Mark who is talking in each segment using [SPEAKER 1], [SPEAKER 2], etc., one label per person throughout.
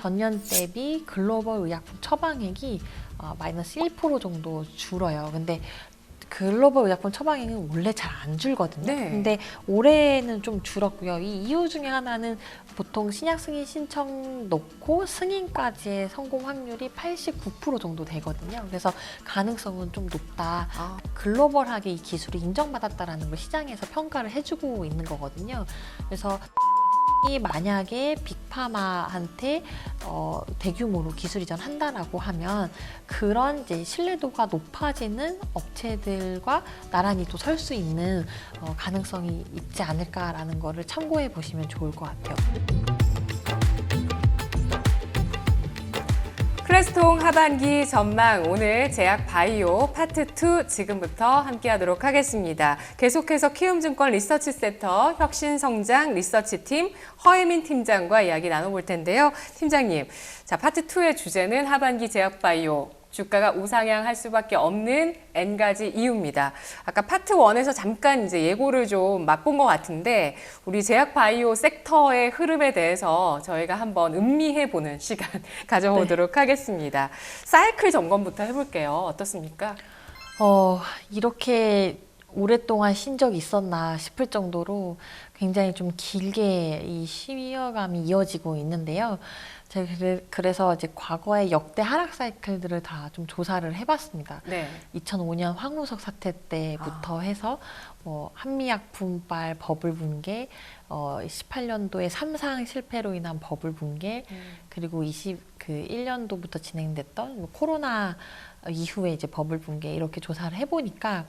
[SPEAKER 1] 전년 대비 글로벌 의약품 처방액이 마이너스 1% 정도 줄어요. 근데 글로벌 의약품 처방액은 원래 잘 안 줄거든요.
[SPEAKER 2] 네.
[SPEAKER 1] 근데 올해는 좀 줄었고요. 이 이유 중에 하나는 보통 신약 승인 신청 놓고 승인까지의 성공 확률이 89% 정도 되거든요. 그래서 가능성은 좀 높다. 글로벌하게 이 기술이 인정받았다라는 걸 시장에서 평가를 해주고 있는 거거든요. 그래서 이 만약에 빅파마한테 대규모로 기술 이전한다라고 하면 그런 이제 신뢰도가 높아지는 업체들과 나란히 또 설 수 있는 가능성이 있지 않을까라는 거를 참고해 보시면 좋을 것 같아요.
[SPEAKER 2] 클래스통 하반기 전망, 오늘 제약 바이오 파트 2 지금부터 함께하도록 하겠습니다. 계속해서 키움증권 리서치센터 혁신성장 리서치팀 허혜민 팀장과 이야기 나눠볼 텐데요. 팀장님, 자 파트 2의 주제는 하반기 제약 바이오. 주가가 우상향할 수밖에 없는 N가지 이유입니다. 아까 파트 1에서 잠깐 이제 예고를 좀 맛본 것 같은데 우리 제약 바이오 섹터의 흐름에 대해서 저희가 한번 음미해보는 시간 가져보도록 하겠습니다. 사이클 점검부터 해볼게요. 어떻습니까?
[SPEAKER 1] 이렇게 오랫동안 쉰 적이 있었나 싶을 정도로 굉장히 좀 길게 이 쉬어감이 이어지고 있는데요. 제가 그래서 이제 과거의 역대 하락 사이클들을 다 좀 조사를 해봤습니다.
[SPEAKER 2] 네.
[SPEAKER 1] 2005년 황우석 사태 때부터 해서 한미약품발 버블 붕괴, 18년도에 삼상 실패로 인한 버블 붕괴, 그리고 1년도부터 진행됐던 코로나 이후에 이제 버블 붕괴 이렇게 조사를 해보니까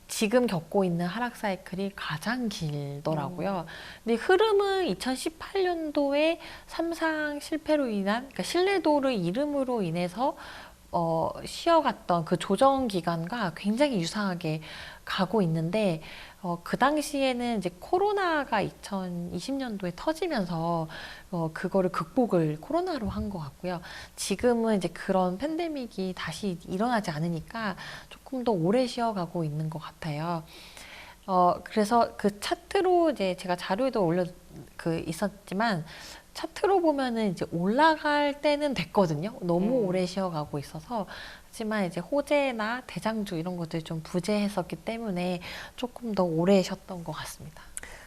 [SPEAKER 1] 지금 겪고 있는 하락 사이클이 가장 길더라고요. 근데 흐름은 2018년도에 삼상 실패로 인한, 그러니까 신뢰도를 잃음으로 인해서 쉬어갔던 그 조정 기간과 굉장히 유사하게 가고 있는데 그 당시에는 이제 코로나가 2020년도에 터지면서 그거를 극복을 코로나로 한 것 같고요. 지금은 이제 그런 팬데믹이 다시 일어나지 않으니까 조금 더 오래 쉬어가고 있는 것 같아요. 그래서 그 차트로 이제 제가 자료에도 있었지만 차트로 보면은 이제 올라갈 때는 됐거든요. 너무 오래 쉬어가고 있어서. 하지만 이제 호재나 대장주 이런 것들이 좀 부재했었기 때문에 조금 더 오래 쉬었던 것 같습니다.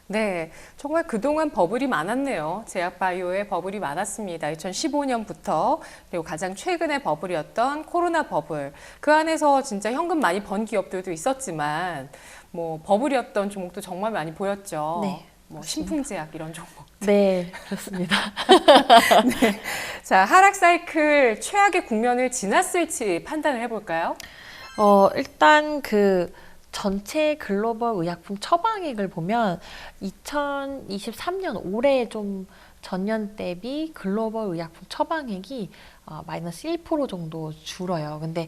[SPEAKER 2] 네, 정말 그동안 버블이 많았네요. 제약바이오의 버블이 많았습니다. 2015년부터 그리고 가장 최근의 버블이었던 코로나 버블. 그 안에서 진짜 현금 많이 번 기업들도 있었지만 뭐 버블이었던 종목도 정말 많이 보였죠.
[SPEAKER 1] 네,
[SPEAKER 2] 뭐 신풍제약 이런 종목.
[SPEAKER 1] 네, 그렇습니다.
[SPEAKER 2] 네. 자, 하락 사이클 최악의 국면을 지났을지 판단을 해볼까요?
[SPEAKER 1] 일단 전체 글로벌 의약품 처방액을 보면 2023년 올해 좀 전년 대비 글로벌 의약품 처방액이 마이너스 1% 정도 줄어요. 근데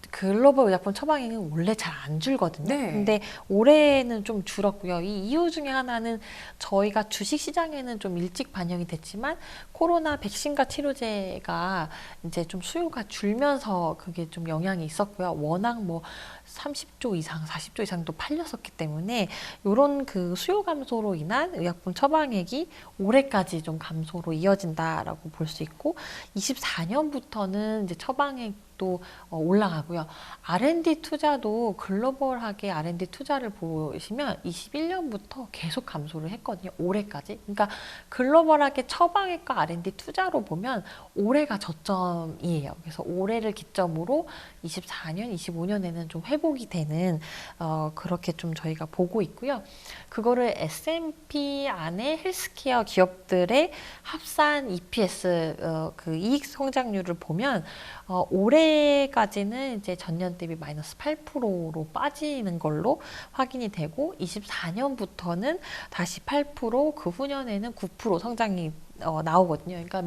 [SPEAKER 1] 글로벌 의약품 처방액은 원래 잘 안 줄거든요.
[SPEAKER 2] 네.
[SPEAKER 1] 근데 올해는 좀 줄었고요. 이 이유 중에 하나는 저희가 주식 시장에는 좀 일찍 반영이 됐지만 코로나 백신과 치료제가 이제 좀 수요가 줄면서 그게 좀 영향이 있었고요. 워낙 뭐 30조 이상, 40조 이상도 팔렸었기 때문에 이런 그 수요 감소로 인한 의약품 처방액이 올해까지 좀 감소로 이어진다라고 볼 수 있고 24년부터는 이제 처방액도 올라가고요. R&D 투자도 글로벌하게 R&D 투자를 보시면 21년부터 계속 감소를 했거든요. 올해까지. 그러니까 글로벌하게 처방액과 R&D 투자로 보면 올해가 저점이에요. 그래서 올해를 기점으로 24년, 25년에는 좀 회복이 되는 그렇게 좀 저희가 보고 있고요. 그거를 S&P 안에 헬스케어 기업들의 합산 EPS 그 이익 성장률을 보면 올해까지는 이제 전년 대비 마이너스 8%로 빠지는 걸로 확인이 되고 24년부터는 다시 8%, 그 후년에는 9% 성장이 나오거든요. 그러니까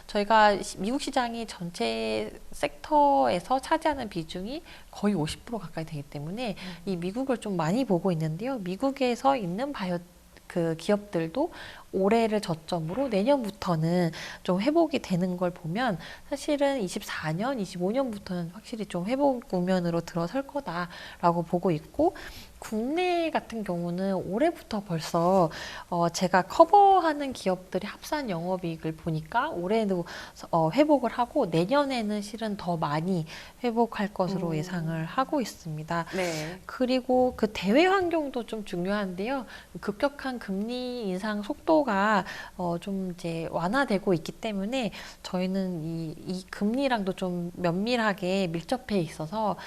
[SPEAKER 1] 저희가 미국 시장이 전체 섹터에서 차지하는 비중이 거의 50% 가까이 되기 때문에 이 미국을 좀 많이 보고 있는데요. 미국에서 있는 그 기업들도 올해를 저점으로 내년부터는 좀 회복이 되는 걸 보면 사실은 24년, 25년부터는 확실히 좀 회복 국면으로 들어설 거다라고 보고 있고 국내 같은 경우는 올해부터 벌써 제가 커버하는 기업들이 합산 영업이익을 보니까 올해도 회복을 하고 내년에는 실은 더 많이 회복할 것으로 예상을 하고 있습니다.
[SPEAKER 2] 네.
[SPEAKER 1] 그리고 그 대외 환경도 좀 중요한데요. 급격한 금리 인상 속도가 좀 이제 완화되고 있기 때문에 저희는 이 금리랑도 좀 면밀하게 밀접해 있어서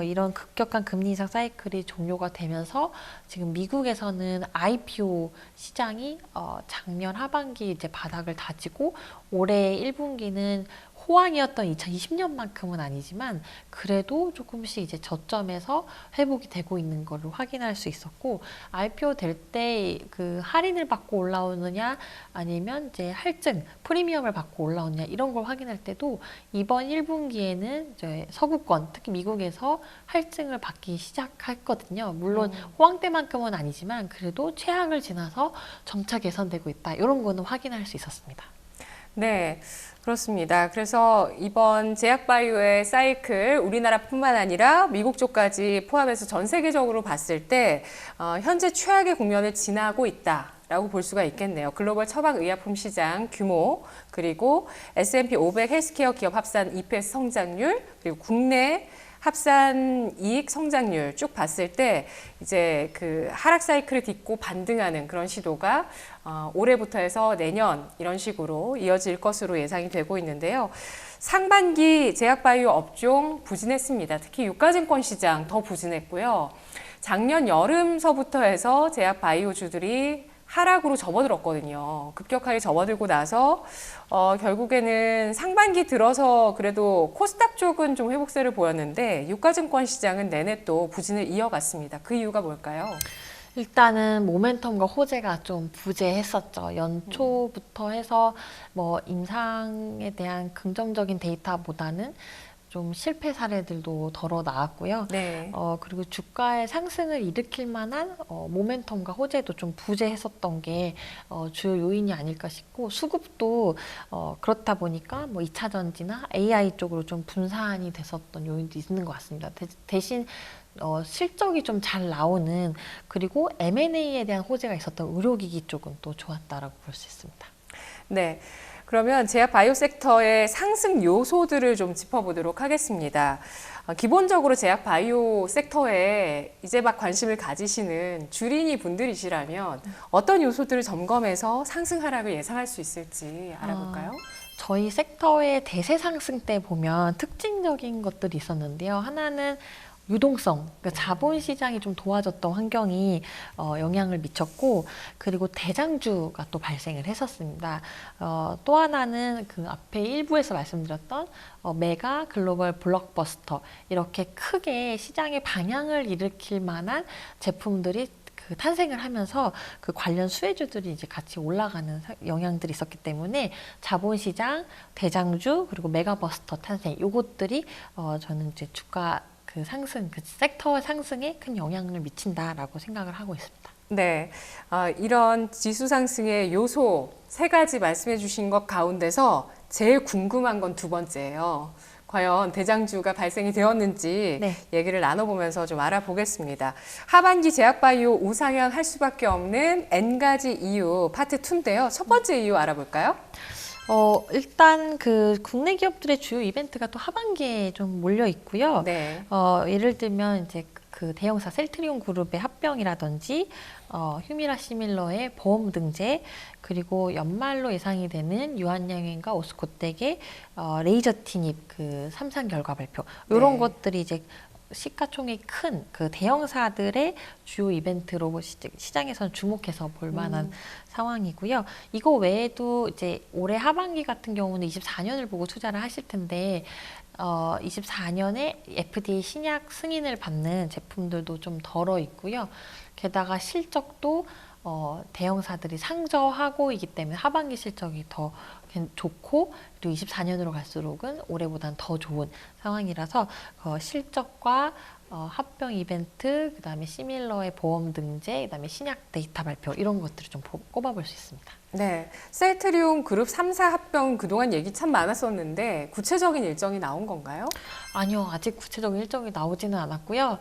[SPEAKER 1] 이런 급격한 금리 인상 사이클이 종료가 되면서 지금 미국에서는 IPO 시장이 작년 하반기 이제 바닥을 다지고 올해 1분기는 호황이었던 2020년만큼은 아니지만 그래도 조금씩 이제 저점에서 회복이 되고 있는 것을 확인할 수 있었고 IPO 될 때 그 할인을 받고 올라오느냐 아니면 이제 할증 프리미엄을 받고 올라오느냐 이런 걸 확인할 때도 이번 1분기에는 이제 서구권 특히 미국에서 할증을 받기 시작했거든요. 물론 호황 때만큼은 아니지만 그래도 최악을 지나서 점차 개선되고 있다. 이런 거는 확인할 수 있었습니다.
[SPEAKER 2] 네, 그렇습니다. 그래서 이번 제약바이오의 사이클 우리나라뿐만 아니라 미국 쪽까지 포함해서 전 세계적으로 봤을 때 현재 최악의 국면을 지나고 있다라고 볼 수가 있겠네요. 글로벌 처방의약품 시장 규모, 그리고 S&P 500 헬스케어 기업 합산 EPS 성장률, 그리고 국내 합산 이익 성장률 쭉 봤을 때 이제 그 하락 사이클을 딛고 반등하는 그런 시도가 올해부터 해서 내년 이런 식으로 이어질 것으로 예상이 되고 있는데요. 상반기 제약바이오 업종 부진했습니다. 특히 유가증권 시장 더 부진했고요. 작년 여름서부터 해서 제약바이오주들이 하락으로 접어들었거든요. 급격하게 접어들고 나서 결국에는 상반기 들어서 그래도 코스닥 쪽은 좀 회복세를 보였는데 유가증권 시장은 내내 또 부진을 이어갔습니다. 그 이유가 뭘까요?
[SPEAKER 1] 일단은 모멘텀과 호재가 좀 부재했었죠. 연초부터 해서 뭐 임상에 대한 긍정적인 데이터보다는 좀 실패 사례들도 덜어 나왔고요.
[SPEAKER 2] 네.
[SPEAKER 1] 그리고 주가의 상승을 일으킬 만한 모멘텀과 호재도 좀 부재했었던 게 주요 요인이 아닐까 싶고 수급도 그렇다 보니까 뭐 2차 전지나 AI 쪽으로 좀 분산이 됐었던 요인도 있는 것 같습니다. 대신 실적이 좀 잘 나오는 그리고 M&A에 대한 호재가 있었던 의료기기 쪽은 또 좋았다라고 볼 수 있습니다.
[SPEAKER 2] 네. 그러면 제약 바이오 섹터의 상승 요소들을 좀 짚어보도록 하겠습니다. 기본적으로 제약 바이오 섹터에 이제 막 관심을 가지시는 주린이 분들이시라면 어떤 요소들을 점검해서 상승 하락을 예상할 수 있을지 알아볼까요?
[SPEAKER 1] 저희 섹터의 대세 상승 때 보면 특징적인 것들이 있었는데요. 하나는 유동성, 그러니까 자본시장이 좀 도와줬던 환경이 영향을 미쳤고, 그리고 대장주가 또 발생을 했었습니다. 또 하나는 그 앞에 일부에서 말씀드렸던 메가 글로벌 블록버스터, 이렇게 크게 시장의 방향을 일으킬 만한 제품들이 그 탄생을 하면서 그 관련 수혜주들이 이제 같이 올라가는 영향들이 있었기 때문에 자본시장, 대장주, 그리고 메가버스터 탄생, 요것들이 저는 이제 주가 그 상승, 그 섹터 상승에 큰 영향을 미친다라고 생각을 하고 있습니다.
[SPEAKER 2] 네, 이런 지수 상승의 요소 3가지 말씀해 주신 것 가운데서 제일 궁금한 건 2번째예요. 과연 대장주가 발생이 되었는지
[SPEAKER 1] 네.
[SPEAKER 2] 얘기를 나눠보면서 좀 알아보겠습니다. 하반기 제약바이오 우상향 할 수밖에 없는 N가지 이유 파트 2인데요. 첫 번째 이유 알아볼까요?
[SPEAKER 1] 일단 그 국내 기업들의 주요 이벤트가 또 하반기에 좀 몰려 있고요.
[SPEAKER 2] 네.
[SPEAKER 1] 예를 들면 이제 그 대형사 셀트리온 그룹의 합병이라든지 휴미라 시밀러의 보험 등재, 그리고 연말로 예상이 되는 유한양행과 오스코텍의 레이저 티닙 그 3상 결과 발표, 이런
[SPEAKER 2] 네.
[SPEAKER 1] 것들이 이제 시가총액이 큰 그 대형사들의 주요 이벤트로 시장에서는 주목해서 볼 만한 상황이고요. 이거 외에도 이제 올해 하반기 같은 경우는 24년을 보고 투자를 하실 텐데 24년에 FDA 신약 승인을 받는 제품들도 좀 덜어 있고요. 게다가 실적도 대형사들이 상저하고 있기 때문에 하반기 실적이 더 좋고, 그리고 24년으로 갈수록은 올해보단 더 좋은 상황이라서 실적과 합병 이벤트, 그다음에 시밀러의 보험 등재, 그다음에 신약 데이터 발표 이런 것들을 좀 꼽아볼 수 있습니다.
[SPEAKER 2] 네, 셀트리온 그룹 3사 합병 그동안 얘기 참 많았었는데 구체적인 일정이 나온 건가요?
[SPEAKER 1] 아니요, 아직 구체적인 일정이 나오지는 않았고요.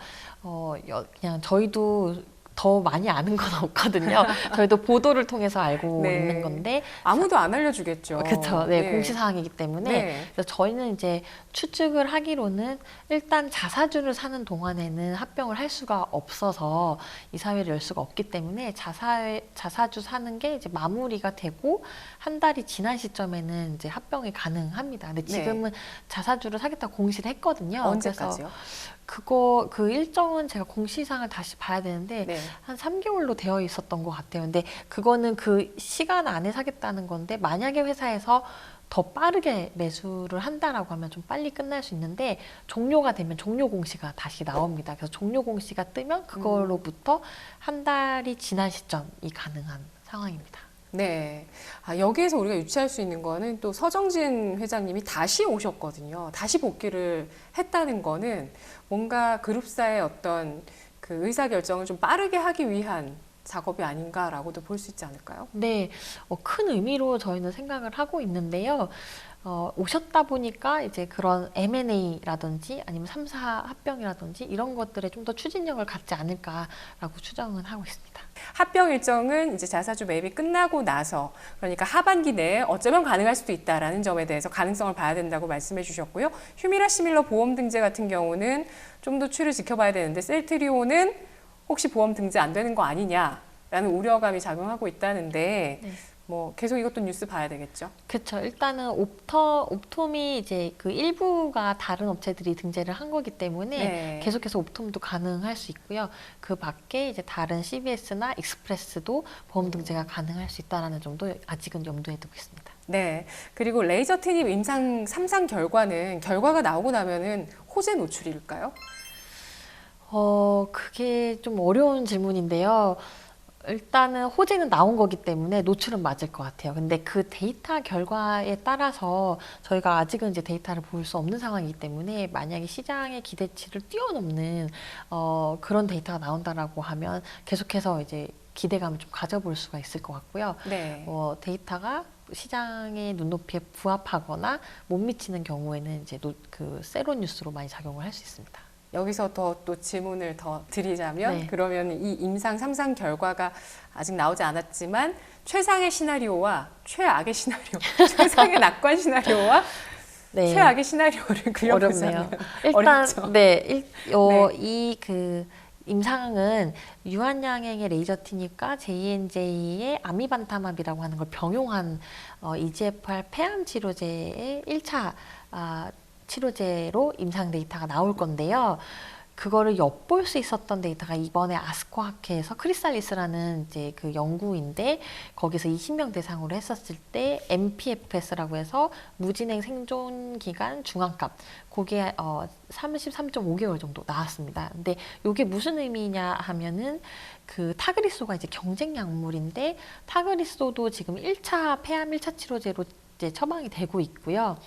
[SPEAKER 1] 그냥 저희도 더 많이 아는 건 없거든요. 저희도 보도를 통해서 알고
[SPEAKER 2] 네.
[SPEAKER 1] 있는 건데
[SPEAKER 2] 아무도 안 알려주겠죠.
[SPEAKER 1] 그렇죠. 네, 공시사항이기 때문에
[SPEAKER 2] 네.
[SPEAKER 1] 그래서 저희는 이제 추측을 하기로는 일단 자사주를 사는 동안에는 합병을 할 수가 없어서 이사회를 열 수가 없기 때문에 자사주 사는 게 이제 마무리가 되고 한 달이 지난 시점에는 이제 합병이 가능합니다. 근데 지금은 자사주를 사겠다고 공시를 했거든요.
[SPEAKER 2] 언제까지요?
[SPEAKER 1] 그래서 그 일정은 제가 공시사항을 다시 봐야 되는데
[SPEAKER 2] 네.
[SPEAKER 1] 한 3개월로 되어 있었던 것 같아요. 근데 그거는 그 시간 안에 사겠다는 건데 만약에 회사에서 더 빠르게 매수를 한다라고 하면 좀 빨리 끝날 수 있는데 종료가 되면 종료 공시가 다시 나옵니다. 그래서 종료 공시가 뜨면 그걸로부터 한 달이 지난 시점이 가능한 상황입니다.
[SPEAKER 2] 네. 여기에서 우리가 유추할 수 있는 거는 또 서정진 회장님이 다시 오셨거든요. 다시 복귀를 했다는 거는 뭔가 그룹사의 어떤 그 의사결정을 좀 빠르게 하기 위한 작업이 아닌가라고도 볼 수 있지 않을까요?
[SPEAKER 1] 네, 큰 의미로 저희는 생각을 하고 있는데요. 오셨다 보니까 이제 그런 M&A라든지 아니면 3사 합병이라든지 이런 것들에 좀 더 추진력을 갖지 않을까라고 추정은 하고 있습니다.
[SPEAKER 2] 합병 일정은 이제 자사주 매입이 끝나고 나서 그러니까 하반기 내에 어쩌면 가능할 수도 있다라는 점에 대해서 가능성을 봐야 된다고 말씀해 주셨고요. 휴미라 시밀러 보험 등재 같은 경우는 좀 더 추이를 지켜봐야 되는데 셀트리온은 혹시 보험 등재 안 되는 거 아니냐라는 우려감이 작용하고 있다는데
[SPEAKER 1] 네.
[SPEAKER 2] 뭐 계속 이것도 뉴스 봐야 되겠죠.
[SPEAKER 1] 그렇죠. 일단은 옵톰이 이제 그 일부가 다른 업체들이 등재를 한 거기 때문에
[SPEAKER 2] 네.
[SPEAKER 1] 계속해서 옵톰도 가능할 수 있고요. 그 밖에 이제 다른 CBS나 익스프레스도 보험 등재가 가능할 수 있다라는 점도 아직은 염두에 두고 있습니다.
[SPEAKER 2] 네. 그리고 레이저 티닙 임상 3상 결과가 나오고 나면은 호재 노출일까요?
[SPEAKER 1] 그게 좀 어려운 질문인데요. 일단은 호재는 나온 거기 때문에 노출은 맞을 것 같아요. 근데 그 데이터 결과에 따라서 저희가 아직은 이제 데이터를 볼 수 없는 상황이기 때문에 만약에 시장의 기대치를 뛰어넘는 그런 데이터가 나온다라고 하면 계속해서 이제 기대감을 좀 가져볼 수가 있을 것 같고요.
[SPEAKER 2] 네.
[SPEAKER 1] 데이터가 시장의 눈높이에 부합하거나 못 미치는 경우에는 이제 그 세로 뉴스로 많이 작용을 할 수 있습니다.
[SPEAKER 2] 여기서 또 질문을 더 드리자면
[SPEAKER 1] 네.
[SPEAKER 2] 그러면 이 임상 3상 결과가 아직 나오지 않았지만 최상의 시나리오와 최악의 시나리오, 최상의 낙관 시나리오와
[SPEAKER 1] 네.
[SPEAKER 2] 최악의 시나리오를 그려보자면
[SPEAKER 1] 어렵네요. 일단
[SPEAKER 2] 어렵죠.
[SPEAKER 1] 네,
[SPEAKER 2] 네.
[SPEAKER 1] 이 그 임상은 유한양행의 레이저 티닙과 JNJ의 아미반타맙이라고 하는 걸 병용한 EGFR 폐암 치료제의 1차 치료제로 임상 데이터가 나올 건데요. 그거를 엿볼 수 있었던 데이터가 이번에 아스코 학회에서 크리살리스라는 이제 그 연구인데 거기서 20명 대상으로 했었을 때 MPFS라고 해서 무진행 생존 기간 중앙값 그게 33.5개월 정도 나왔습니다. 근데 이게 무슨 의미냐 하면은 그 타그리소가 이제 경쟁 약물인데 타그리소도 지금 1차 폐암 1차 치료제로 이제 처방이 되고 있고요.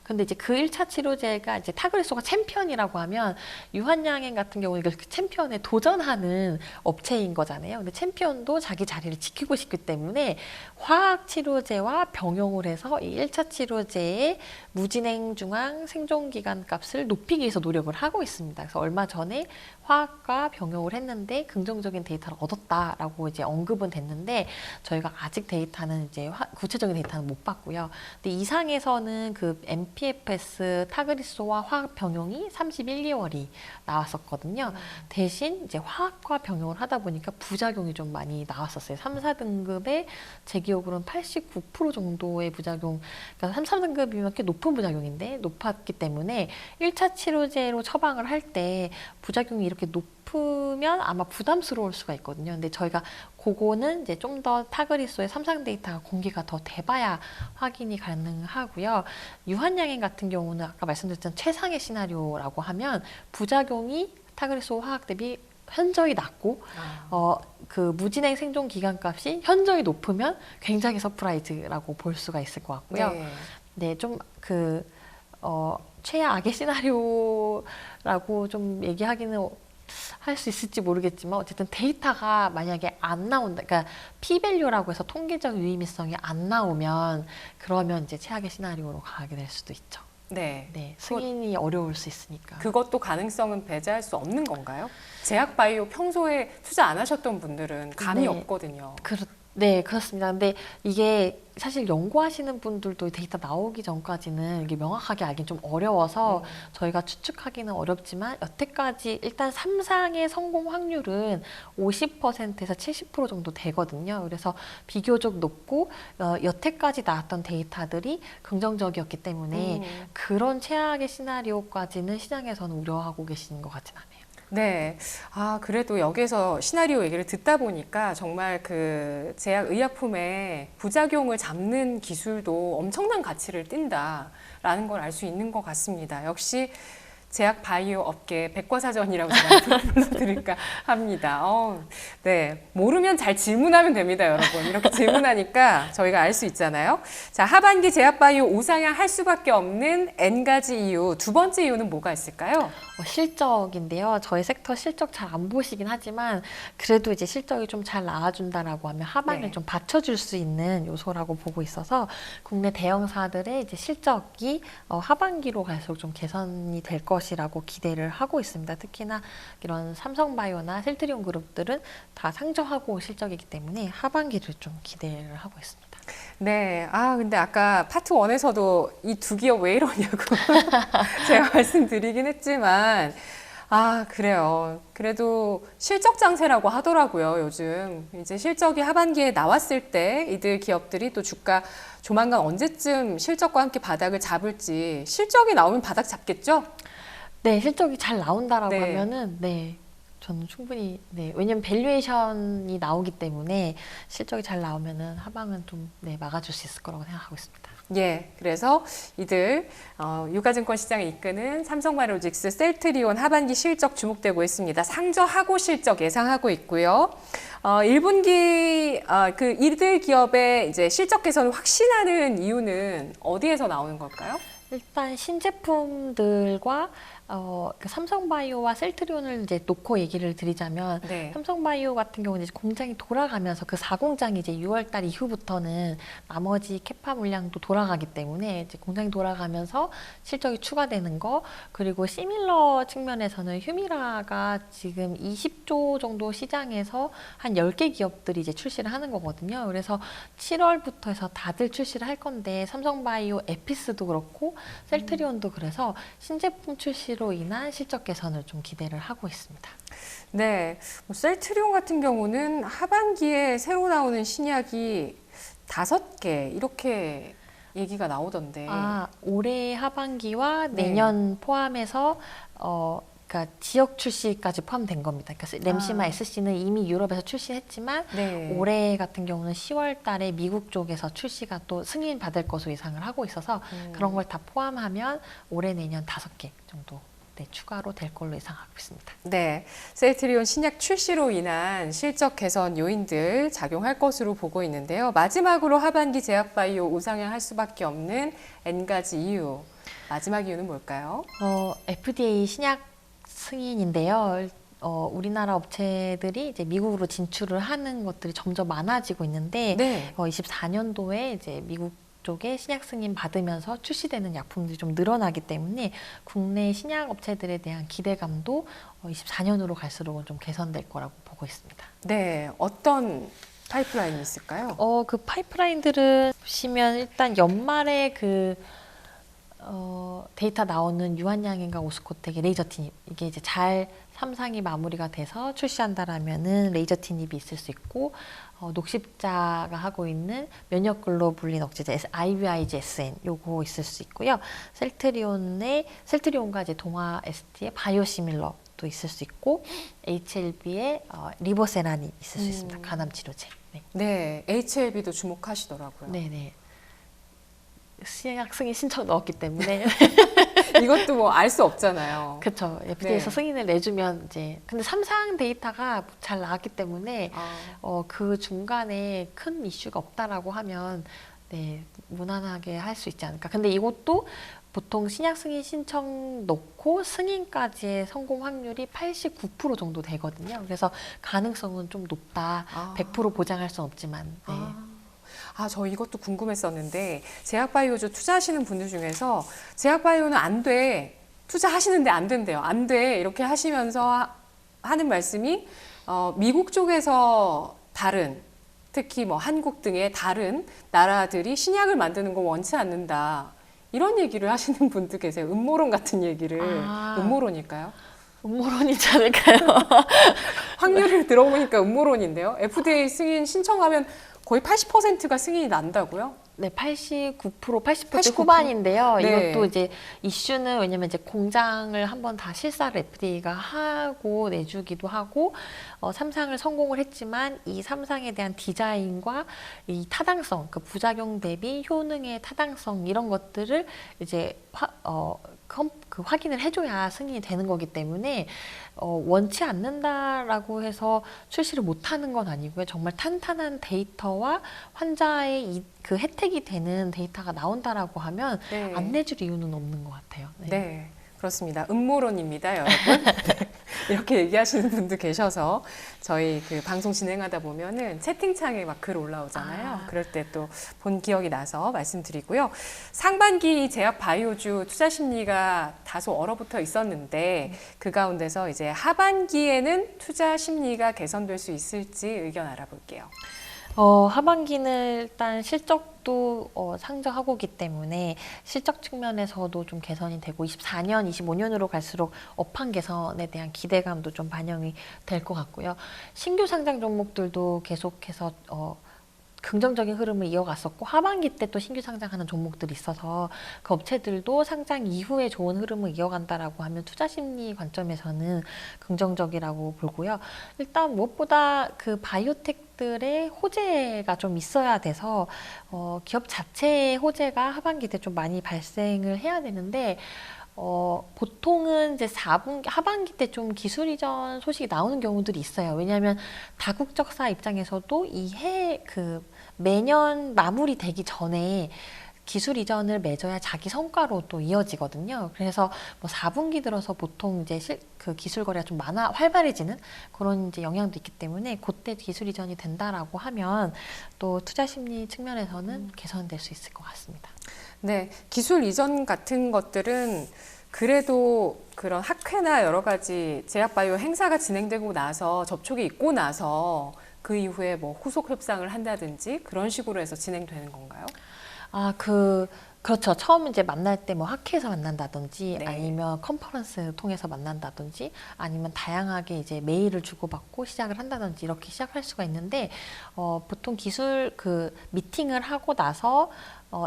[SPEAKER 1] 근데 이제 그 1차 치료제가 이제 타그리소가 챔피언이라고 하면 유한양행 같은 경우는 그 챔피언에 도전하는 업체인 거잖아요. 근데 챔피언도 자기 자리를 지키고 싶기 때문에 화학 치료제와 병용을 해서 이 1차 치료제의 무진행 중앙 생존 기간 값을 높이기 위해서 노력을 하고 있습니다. 그래서 얼마 전에 화학과 병용을 했는데 긍정적인 데이터를 얻었다라고 이제 언급은 됐는데 저희가 아직 데이터는 이제 구체적인 데이터는 못 봤고요. 근데 이상에서는 그 MPFS 타그리소와 화학 병용이 31개월이 나왔었거든요. 대신 이제 화학과 병용을 하다 보니까 부작용이 좀 많이 나왔었어요. 3, 4등급에 제 기억으로는 89% 정도의 부작용, 그러니까 3, 4등급이면 꽤 높은 부작용인데 높았기 때문에 1차 치료제로 처방을 할 때 부작용이 이렇게 높으면 아마 부담스러울 수가 있거든요. 근데 저희가 그거는 이제 좀 더 타그리소의 3상 데이터가 공개가 더 돼봐야 확인이 가능하고요. 유한양행 같은 경우는 아까 말씀드렸던 최상의 시나리오라고 하면 부작용이 타그리소 화학 대비 현저히 낮고 그 무진행 생존 기간 값이 현저히 높으면 굉장히 서프라이즈라고 볼 수가 있을 것 같고요.
[SPEAKER 2] 네.
[SPEAKER 1] 네, 좀 최악의 시나리오라고 좀 얘기하기는 할 수 있을지 모르겠지만 어쨌든 데이터가 만약에 안 나온다, 그러니까 p-value라고 해서 통계적 유의미성이 안 나오면 그러면 이제 최악의 시나리오로 가게 될 수도 있죠.
[SPEAKER 2] 네.
[SPEAKER 1] 네, 승인이 어려울 수 있으니까.
[SPEAKER 2] 그것도 가능성은 배제할 수 없는 건가요? 제약 바이오 평소에 투자 안 하셨던 분들은 감이
[SPEAKER 1] 네.
[SPEAKER 2] 없거든요.
[SPEAKER 1] 네, 그렇습니다. 근데 이게 사실 연구하시는 분들도 데이터 나오기 전까지는 이게 명확하게 알긴 좀 어려워서 저희가 추측하기는 어렵지만 여태까지 일단 3상의 성공 확률은 50%에서 70% 정도 되거든요. 그래서 비교적 높고 여태까지 나왔던 데이터들이 긍정적이었기 때문에 그런 최악의 시나리오까지는 시장에서는 우려하고 계시는 것 같진 않아요.
[SPEAKER 2] 네. 아, 그래도 여기서 시나리오 얘기를 듣다 보니까 정말 그 제약 의약품의 부작용을 잡는 기술도 엄청난 가치를 띈다라는 걸 알 수 있는 것 같습니다. 역시 제약 바이오 업계 백과사전이라고 제가 불러드릴까 합니다. 네. 모르면 잘 질문하면 됩니다, 여러분. 이렇게 질문하니까 저희가 알 수 있잖아요. 자, 하반기 제약 바이오 우상향 할 수밖에 없는 N가지 이유. 두 번째 이유는 뭐가 있을까요?
[SPEAKER 1] 실적인데요. 저희 섹터 실적 잘 안 보시긴 하지만 그래도 이제 실적이 좀 잘 나와준다라고 하면 하반을
[SPEAKER 2] 네.
[SPEAKER 1] 좀 받쳐줄 수 있는 요소라고 보고 있어서 국내 대형사들의 이제 실적이 하반기로 갈수록 좀 개선이 될 것이라고 기대를 하고 있습니다. 특히나 이런 삼성바이오나 셀트리온 그룹들은 다 상저하고 실적이기 때문에 하반기를 좀 기대를 하고 있습니다.
[SPEAKER 2] 네. 아, 근데 아까 파트 1에서도 이 두 기업 왜 이러냐고 제가 말씀드리긴 했지만, 아, 그래요. 그래도 실적 장세라고 하더라고요, 요즘. 이제 실적이 하반기에 나왔을 때 이들 기업들이 또 주가 조만간 언제쯤 실적과 함께 바닥을 잡을지, 실적이 나오면 바닥 잡겠죠?
[SPEAKER 1] 네, 실적이 잘 나온다라고
[SPEAKER 2] 네.
[SPEAKER 1] 하면은 네. 저는 충분히 왜냐면 밸류에이션이 나오기 때문에 실적이 잘 나오면은 하방은 좀 막아줄 수 있을 거라고 생각하고 있습니다.
[SPEAKER 2] 예, 그래서 이들 유가증권 시장을 이끄는 삼성바이오로직스, 셀트리온 하반기 실적 주목되고 있습니다. 상저하고 실적 예상하고 있고요. 1분기 그 이들 기업의 이제 실적 개선을 확신하는 이유는 어디에서 나오는 걸까요?
[SPEAKER 1] 일단 신제품들과 그 삼성바이오와 셀트리온을 이제 놓고 얘기를 드리자면
[SPEAKER 2] 네.
[SPEAKER 1] 삼성바이오 같은 경우는 이제 공장이 돌아가면서 그 4공장이 이제 6월달 이후부터는 나머지 캐파 물량도 돌아가기 때문에 이제 공장이 돌아가면서 실적이 추가되는 거, 그리고 시밀러 측면에서는 휴미라가 지금 20조 정도 시장에서 한 10개 기업들이 이제 출시를 하는 거거든요. 그래서 7월부터 해서 다들 출시를 할 건데 삼성바이오 에피스도 그렇고 셀트리온도 그래서 신제품 출시로 인한 실적 개선을 좀 기대를 하고 있습니다.
[SPEAKER 2] 네, 셀트리온 같은 경우는 하반기에 새로 나오는 신약이 5개 이렇게 얘기가 나오던데.
[SPEAKER 1] 올해 하반기와
[SPEAKER 2] 네.
[SPEAKER 1] 내년 포함해서 그러니까 지역 출시까지 포함된 겁니다. 그러니까 램시마 SC는 이미 유럽에서 출시했지만
[SPEAKER 2] 네.
[SPEAKER 1] 올해 같은 경우는 10월 달에 미국 쪽에서 출시가 또 승인 받을 것으로 예상을 하고 있어서 그런 걸 다 포함하면 올해 내년 5개 정도 추가로 될 걸로 예상하고 있습니다.
[SPEAKER 2] 네, 셀트리온 신약 출시로 인한 실적 개선 요인들 작용할 것으로 보고 있는데요. 마지막으로 하반기 제약바이오 우상향 할 수밖에 없는 N가지 이유. 마지막 이유는 뭘까요?
[SPEAKER 1] FDA 신약 승인인데요. 우리나라 업체들이 이제 미국으로 진출을 하는 것들이 점점 많아지고 있는데
[SPEAKER 2] 네.
[SPEAKER 1] 24년도에 이제 미국 쪽에 신약 승인 받으면서 출시되는 약품들이 좀 늘어나기 때문에 국내 신약 업체들에 대한 기대감도 24년으로 갈수록 좀 개선될 거라고 보고 있습니다.
[SPEAKER 2] 네, 어떤 파이프라인이 있을까요?
[SPEAKER 1] 그 파이프라인들은 보시면 일단 연말에 데이터 나오는 유한양행과 오스코텍의 레이저 티닙, 이게 이제 잘 3상이 마무리가 돼서 출시한다라면은 레이저 티닙이 있을 수 있고, 녹십자가 하고 있는 면역 글로불린 억제제 IVIG SN 요거 있을 수 있고요. 셀트리온과 이제 동화 ST의 바이오시밀러도 있을 수 있고, HLB의 리보세란이 있을 수 있습니다. 간암 치료제.
[SPEAKER 2] 네, HLB도 주목하시더라고요.
[SPEAKER 1] 네네. 신약 승인 신청 넣었기 때문에
[SPEAKER 2] 이것도 뭐 알 수 없잖아요.
[SPEAKER 1] 그렇죠. FDA에서
[SPEAKER 2] 네.
[SPEAKER 1] 승인을 내주면 이제 근데 3상 데이터가 잘 나왔기 때문에 그 중간에 큰 이슈가 없다라고 하면 무난하게 할 수 있지 않을까. 근데 이것도 보통 신약 승인 신청 넣고 승인까지의 성공 확률이 89% 정도 되거든요. 그래서 가능성은 좀 높다. 100% 보장할 수는 없지만. 네.
[SPEAKER 2] 저 이것도 궁금했었는데 제약바이오주 투자하시는 분들 중에서 제약바이오는 안 돼. 투자하시는데 안 된대요. 안 돼. 이렇게 하시면서 하는 말씀이 미국 쪽에서 다른 특히 뭐 한국 등의 다른 나라들이 신약을 만드는 거 원치 않는다. 이런 얘기를 하시는 분도 계세요. 음모론 같은 얘기를. 음모론일까요?
[SPEAKER 1] 음모론이지 않을까요?
[SPEAKER 2] 확률을 들어보니까 음모론인데요. FDA 승인 신청하면 거의 80%가 승인이 난다고요?
[SPEAKER 1] 네, 89%, 80%
[SPEAKER 2] 89%?
[SPEAKER 1] 후반인데요.
[SPEAKER 2] 네.
[SPEAKER 1] 이것도 이제 이슈는 왜냐면 이제 공장을 한번 다 실사를 FDA가 하고 내주기도 하고 3상을 성공을 했지만 이 3상에 대한 디자인과 이 타당성, 그 부작용 대비 효능의 타당성 이런 것들을 이제 확인을 해줘야 승인이 되는 거기 때문에 원치 않는다라고 해서 출시를 못하는 건 아니고요. 정말 탄탄한 데이터와 환자의 그 혜택이 되는 데이터가 나온다라고 하면
[SPEAKER 2] 네.
[SPEAKER 1] 안 내줄 이유는 없는 것 같아요.
[SPEAKER 2] 네, 그렇습니다. 음모론입니다, 여러분. 이렇게 얘기하시는 분도 계셔서 저희 그 방송 진행하다 보면은 채팅창에 막 글 올라오잖아요. 그럴 때 또 본 기억이 나서 말씀드리고요. 상반기 제약 바이오주 투자 심리가 다소 얼어붙어 있었는데 그 가운데서 이제 하반기에는 투자 심리가 개선될 수 있을지 의견 알아볼게요.
[SPEAKER 1] 하반기는 일단 실적도 상저하고 있기 때문에 실적 측면에서도 좀 개선이 되고 24년, 25년으로 갈수록 업황 개선에 대한 기대감도 좀 반영이 될 것 같고요. 신규 상장 종목들도 계속해서 긍정적인 흐름을 이어갔었고 하반기 때 또 신규 상장하는 종목들이 있어서 그 업체들도 상장 이후에 좋은 흐름을 이어간다라고 하면 투자 심리 관점에서는 긍정적이라고 보고요. 일단 무엇보다 그 바이오텍들의 호재가 좀 있어야 돼서 기업 자체의 호재가 하반기 때 좀 많이 발생을 해야 되는데 보통은 이제 하반기 때 좀 기술 이전 소식이 나오는 경우들이 있어요. 왜냐하면 다국적사 입장에서도 매년 마무리되기 전에 기술 이전을 맺어야 자기 성과로 또 이어지거든요. 그래서 뭐 4분기 들어서 보통 이제 그 기술 거래가 좀 활발해지는 그런 이제 영향도 있기 때문에 그때 기술 이전이 된다라고 하면 또 투자 심리 측면에서는 개선될 수 있을 것 같습니다.
[SPEAKER 2] 네, 기술 이전 같은 것들은 그래도 그런 학회나 여러 가지 제약바이오 행사가 진행되고 나서 접촉이 있고 나서 그 이후에 뭐 후속 협상을 한다든지 그런 식으로 해서 진행되는 건가요?
[SPEAKER 1] 그렇죠. 처음 이제 만날 때 뭐 학회에서 만난다든지
[SPEAKER 2] 네.
[SPEAKER 1] 아니면 컨퍼런스 통해서 만난다든지 아니면 다양하게 이제 메일을 주고받고 시작을 한다든지 이렇게 시작할 수가 있는데 보통 기술 그 미팅을 하고 나서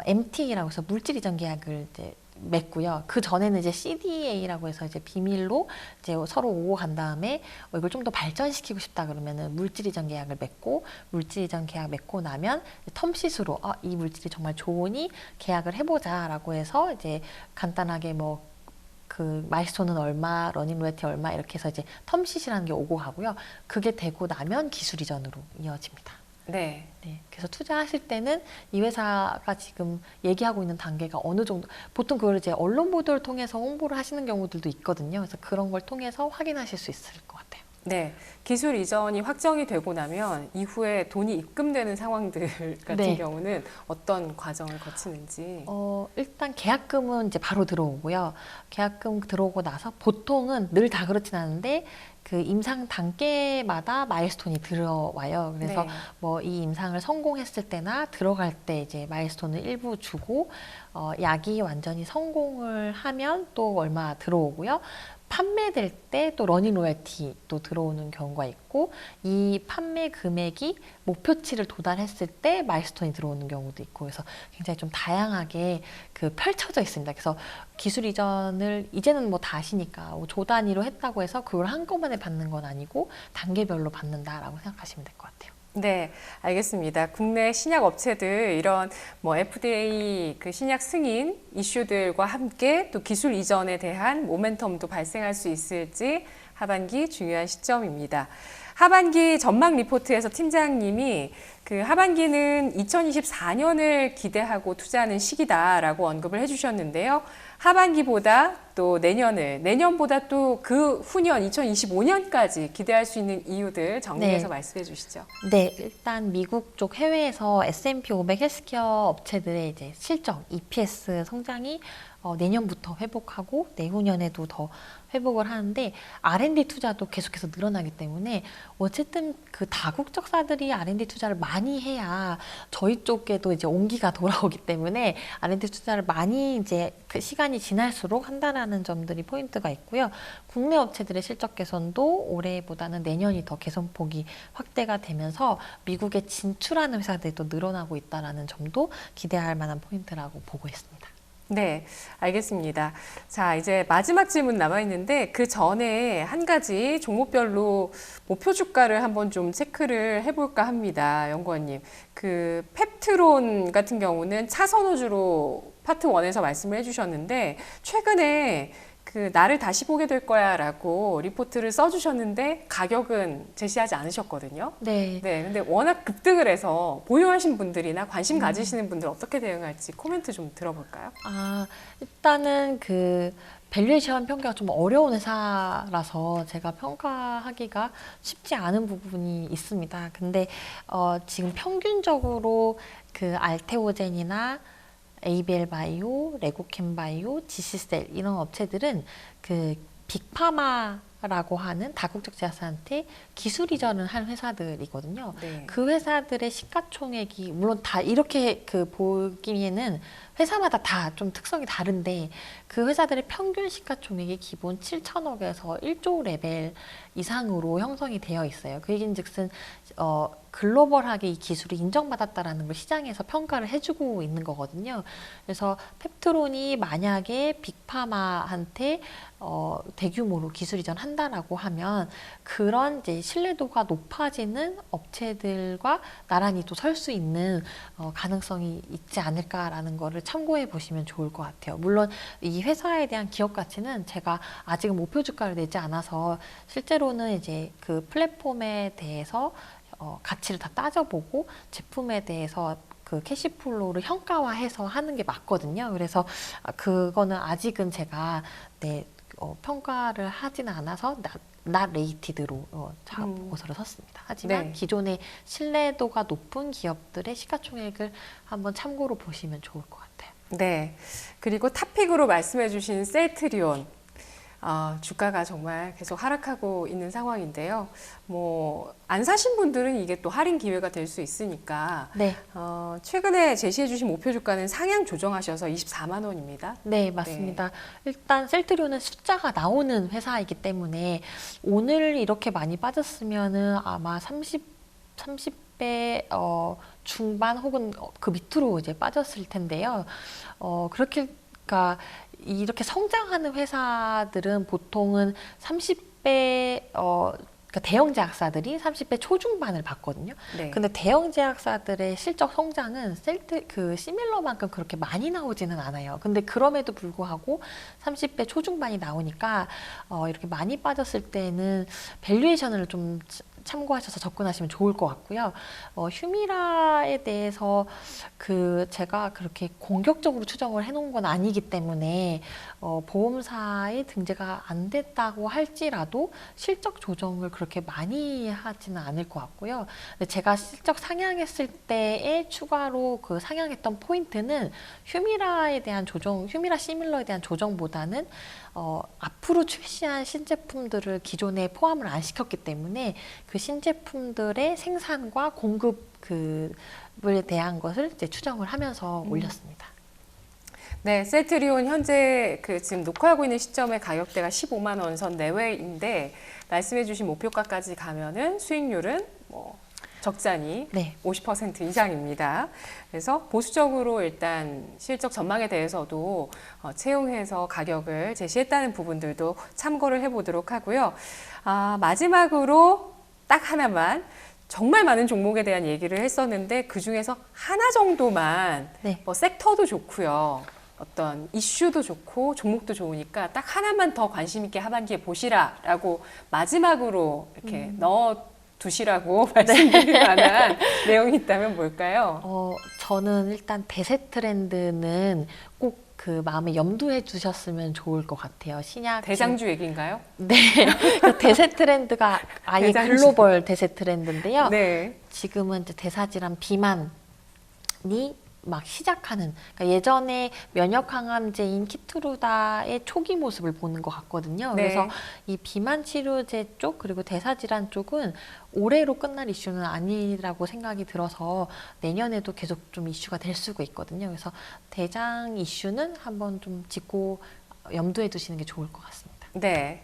[SPEAKER 1] MT라고 해서 물질 이전 계약을 이제 맺고요. 그 전에는 이제 CDA라고 해서 이제 비밀로 이제 서로 오고 간 다음에 이걸 좀 더 발전시키고 싶다 그러면은 물질 이전 계약을 맺고 물질 이전 계약 맺고 나면 텀시스로 이 물질이 정말 좋으니 계약을 해보자라고 해서 이제 간단하게 뭐 그 마일스톤은 얼마, 러닝 로열티 얼마 이렇게 해서 이제 텀시시라는 게 오고 가고요. 그게 되고 나면 기술 이전으로 이어집니다.
[SPEAKER 2] 네.
[SPEAKER 1] 네, 그래서 투자하실 때는 이 회사가 지금 얘기하고 있는 단계가 어느 정도, 보통 그걸 이제 언론 보도를 통해서 홍보를 하시는 경우들도 있거든요. 그래서 그런 걸 통해서 확인하실 수 있을 것 같아요.
[SPEAKER 2] 네, 기술 이전이 확정이 되고 나면 이후에 돈이 입금되는 상황들 같은
[SPEAKER 1] 네.
[SPEAKER 2] 경우는 어떤 과정을 거치는지.
[SPEAKER 1] 일단 계약금은 이제 바로 들어오고요. 계약금 들어오고 나서 보통은 늘 다 그렇진 않은데 그 임상 단계마다 마일스톤이 들어와요. 그래서
[SPEAKER 2] 네.
[SPEAKER 1] 뭐 이 임상을 성공했을 때나 들어갈 때 이제 마일스톤을 일부 주고 약이 완전히 성공을 하면 또 얼마 들어오고요. 판매될 때 또 러닝 로열티 또 들어오는 경우가 있고 이 판매 금액이 목표치를 도달했을 때 마일스톤이 들어오는 경우도 있고 그래서 굉장히 좀 다양하게 그 펼쳐져 있습니다. 그래서 기술 이전을 이제는 뭐 다 아시니까 조 단위로 했다고 해서 그걸 한꺼번에 받는 건 아니고 단계별로 받는다라고 생각하시면 될 것 같아요.
[SPEAKER 2] 네, 알겠습니다. 국내 신약 업체들 이런 뭐 FDA 그 신약 승인 이슈들과 함께 또 기술 이전에 대한 모멘텀도 발생할 수 있을지 하반기 중요한 시점입니다. 하반기 전망 리포트에서 팀장님이 그 하반기는 2024년을 기대하고 투자하는 시기다라고 언급을 해주셨는데요. 하반기보다 또 내년보다 또 그 후년 2025년까지 기대할 수 있는 이유들 정리해서
[SPEAKER 1] 네.
[SPEAKER 2] 말씀해 주시죠.
[SPEAKER 1] 네, 일단 미국 쪽 해외에서 S&P 500 헬스케어 업체들의 이제 실적, EPS 성장이 내년부터 회복하고 내후년에도 더 회복을 하는데 R&D 투자도 계속해서 늘어나기 때문에 어쨌든 그 다국적사들이 R&D 투자를 많이 해야 저희 쪽에도 이제 온기가 돌아오기 때문에 R&D 투자를 많이 이제 그 시간이 지날수록 한다라는 점들이 포인트가 있고요. 국내 업체들의 실적 개선도 올해보다는 내년이 더 개선폭이 확대가 되면서 미국에 진출하는 회사들이 또 늘어나고 있다라는 점도 기대할 만한 포인트라고 보고 있습니다.
[SPEAKER 2] 네, 알겠습니다. 자, 이제 마지막 질문 남아있는데 그 전에 한 가지 종목별로 목표 주가를 한번 좀 체크를 해볼까 합니다. 연구원님. 그 펩트론 같은 경우는 차선호주로 파트 1에서 말씀을 해주셨는데 최근에 그 나를 다시 보게 될 거야 라고 리포트를 써주셨는데 가격은 제시하지 않으셨거든요.
[SPEAKER 1] 네.
[SPEAKER 2] 네, 근데 워낙 급등을 해서 보유하신 분들이나 관심 가지시는 분들 어떻게 대응할지 코멘트 좀 들어볼까요?
[SPEAKER 1] 일단은 그 밸류에이션 평가가 좀 어려운 회사라서 제가 평가하기가 쉽지 않은 부분이 있습니다. 근데 지금 평균적으로 그 알테오젠이나 ABL 바이오, 레고캠 바이오, 지시셀 이런 업체들은 그 빅파마라고 하는 다국적 제약사한테 기술 이전을 한 회사들이거든요.
[SPEAKER 2] 네.
[SPEAKER 1] 그 회사들의 시가총액이 물론 다 이렇게 그 보기에는 회사마다 다 좀 특성이 다른데 그 회사들의 평균 시가총액이 기본 7천억에서 1조 레벨 이상으로 형성이 되어 있어요. 그 얘기인즉슨 글로벌하게 이 기술이 인정받았다라는 걸 시장에서 평가를 해주고 있는 거거든요. 그래서 펩트론이 만약에 빅파마한테 대규모로 기술 이전한다라고 하면 그런 이제 신뢰도가 높아지는 업체들과 나란히 또 설 수 있는 가능성이 있지 않을까라는 거를 참고해 보시면 좋을 것 같아요. 물론 이 회사에 대한 기업 가치는 제가 아직은 목표 주가를 내지 않아서 실제로는 이제 그 플랫폼에 대해서 가치를 다 따져보고 제품에 대해서 그 캐시플로우를 형가화해서 하는 게 맞거든요. 그래서 그거는 아직은 제가 평가를 하지는 않아서 not rated로 보고서를 썼습니다. 하지만
[SPEAKER 2] 네.
[SPEAKER 1] 기존의 신뢰도가 높은 기업들의 시가총액을 한번 참고로 보시면 좋을 것 같아요.
[SPEAKER 2] 네. 그리고 탑픽으로 말씀해 주신 셀트리온. 주가가 정말 계속 하락하고 있는 상황인데요. 뭐, 안 사신 분들은 이게 또 할인 기회가 될 수 있으니까.
[SPEAKER 1] 네.
[SPEAKER 2] 최근에 제시해 주신 목표 주가는 상향 조정하셔서 24만 원입니다.
[SPEAKER 1] 네, 맞습니다. 일단 셀트리온은 숫자가 나오는 회사이기 때문에 오늘 이렇게 많이 빠졌으면은 아마 30배 중반 혹은 그 밑으로 이제 빠졌을 텐데요. 그러니까 이렇게 성장하는 회사들은 보통은 30배 그러니까 대형 제약사들이 30배 초중반을 받거든요.
[SPEAKER 2] 네.
[SPEAKER 1] 근데 대형 제약사들의 실적 성장은 시밀러만큼 그렇게 많이 나오지는 않아요. 근데 그럼에도 불구하고 30배 초중반이 나오니까 이렇게 많이 빠졌을 때는 밸류에이션을 좀 참고하셔서 접근하시면 좋을 것 같고요. 휴미라에 대해서 제가 그렇게 공격적으로 추정을 해놓은 건 아니기 때문에 보험사에 등재가 안 됐다고 할지라도 실적 조정을 그렇게 많이 하지는 않을 것 같고요. 근데 제가 실적 상향했을 때에 추가로 그 상향했던 포인트는 휴미라에 대한 조정, 휴미라 시밀러에 대한 조정보다는 앞으로 출시한 신제품들을 기존에 포함을 안 시켰기 때문에 그 신제품들의 생산과 공급에 대한 것을 이제 추정을 하면서 올렸습니다.
[SPEAKER 2] 네, 셀트리온 현재 지금 녹화하고 있는 시점의 가격대가 15만 원 선 내외인데 말씀해주신 목표가까지 가면은 수익률은 적잖이
[SPEAKER 1] 네.
[SPEAKER 2] 50% 이상입니다. 그래서 보수적으로 일단 실적 전망에 대해서도 채용해서 가격을 제시했다는 부분들도 참고를 해보도록 하고요. 마지막으로 딱 하나만 정말 많은 종목에 대한 얘기를 했었는데 그 중에서 하나 정도만
[SPEAKER 1] 네.
[SPEAKER 2] 섹터도 좋고요. 어떤 이슈도 좋고 종목도 좋으니까 딱 하나만 더 관심 있게 하반기에 보시라라고 마지막으로 이렇게 넣어 두시라고 말씀드릴 만한 내용이 있다면 뭘까요?
[SPEAKER 1] 저는 일단 대세 트렌드는 꼭 그 마음에 염두해 두셨으면 좋을 것 같아요. 신약
[SPEAKER 2] 대장주 얘기인가요?
[SPEAKER 1] 네, 그 대세 트렌드가 아예
[SPEAKER 2] 대장주.
[SPEAKER 1] 글로벌 대세 트렌드인데요.
[SPEAKER 2] 네.
[SPEAKER 1] 지금은 이제 대사질환 비만이 막 시작하는, 그러니까 예전에 면역 항암제인 키트루다의 초기 모습을 보는 것 같거든요.
[SPEAKER 2] 네.
[SPEAKER 1] 그래서 이 비만 치료제 쪽 그리고 대사질환 쪽은 올해로 끝날 이슈는 아니라고 생각이 들어서 내년에도 계속 좀 이슈가 될 수가 있거든요. 그래서 대장 이슈는 한번 좀 짚고 염두에 두시는 게 좋을 것 같습니다.
[SPEAKER 2] 네.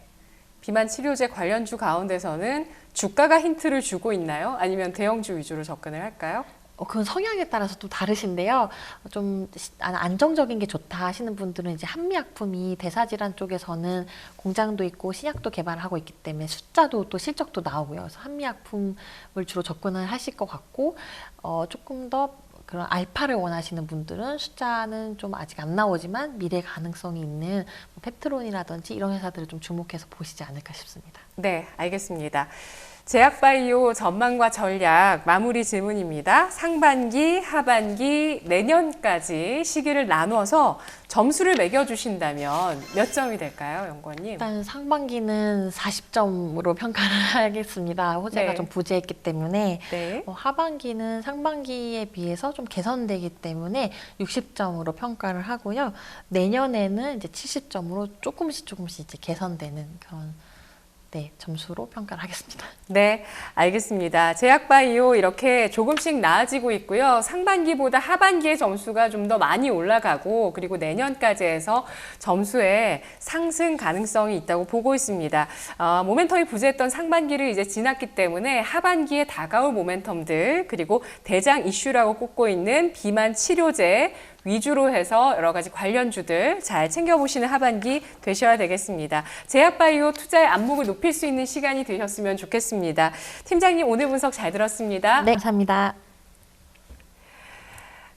[SPEAKER 2] 비만 치료제 관련주 가운데서는 주가가 힌트를 주고 있나요? 아니면 대형주 위주로 접근을 할까요?
[SPEAKER 1] 그건 성향에 따라서 또 다르신데요. 좀 안정적인 게 좋다 하시는 분들은 이제 한미약품이 대사질환 쪽에서는 공장도 있고 신약도 개발하고 있기 때문에 숫자도 또 실적도 나오고요. 그래서 한미약품을 주로 접근을 하실 것 같고, 조금 더 그런 알파를 원하시는 분들은 숫자는 좀 아직 안 나오지만 미래 가능성이 있는 뭐 펩트론이라든지 이런 회사들을 좀 주목해서 보시지 않을까 싶습니다.
[SPEAKER 2] 네, 알겠습니다. 제약바이오 전망과 전략 마무리 질문입니다. 상반기, 하반기, 내년까지 시기를 나눠서 점수를 매겨주신다면 몇 점이 될까요, 연구원님?
[SPEAKER 1] 일단 상반기는 40점으로 평가를 하겠습니다. 호재가
[SPEAKER 2] 네.
[SPEAKER 1] 좀 부재했기 때문에.
[SPEAKER 2] 네.
[SPEAKER 1] 하반기는 상반기에 비해서 좀 개선되기 때문에 60점으로 평가를 하고요. 내년에는 이제 70점으로 조금씩 이제 개선되는 그런 점수로 평가를 하겠습니다.
[SPEAKER 2] 네, 알겠습니다. 제약바이오 이렇게 조금씩 나아지고 있고요. 상반기보다 하반기의 점수가 좀 더 많이 올라가고 그리고 내년까지 해서 점수에 상승 가능성이 있다고 보고 있습니다. 모멘텀이 부재했던 상반기를 이제 지났기 때문에 하반기에 다가올 모멘텀들 그리고 대장 이슈라고 꼽고 있는 비만 치료제 위주로 해서 여러 가지 관련주들 잘 챙겨보시는 하반기 되셔야 되겠습니다. 제약바이오 투자의 안목을 높일 수 있는 시간이 되셨으면 좋겠습니다. 팀장님 오늘 분석 잘 들었습니다.
[SPEAKER 1] 네, 감사합니다.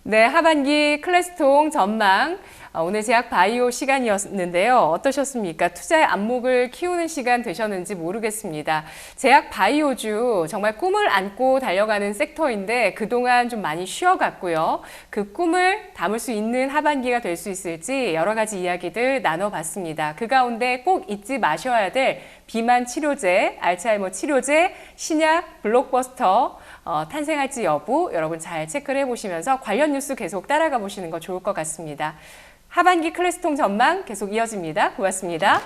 [SPEAKER 2] 네, 하반기 클래스통 전망. 오늘 제약바이오 시간이었는데요. 어떠셨습니까? 투자의 안목을 키우는 시간 되셨는지 모르겠습니다. 제약바이오주 정말 꿈을 안고 달려가는 섹터인데 그동안 좀 많이 쉬어갔고요. 그 꿈을 담을 수 있는 하반기가 될 수 있을지 여러 가지 이야기들 나눠봤습니다. 그 가운데 꼭 잊지 마셔야 될 비만 치료제, 알츠하이머 치료제, 신약, 블록버스터 탄생할지 여부 여러분 잘 체크를 해보시면서 관련 뉴스 계속 따라가 보시는 거 좋을 것 같습니다. 하반기 클래스통 전망 계속 이어집니다. 고맙습니다.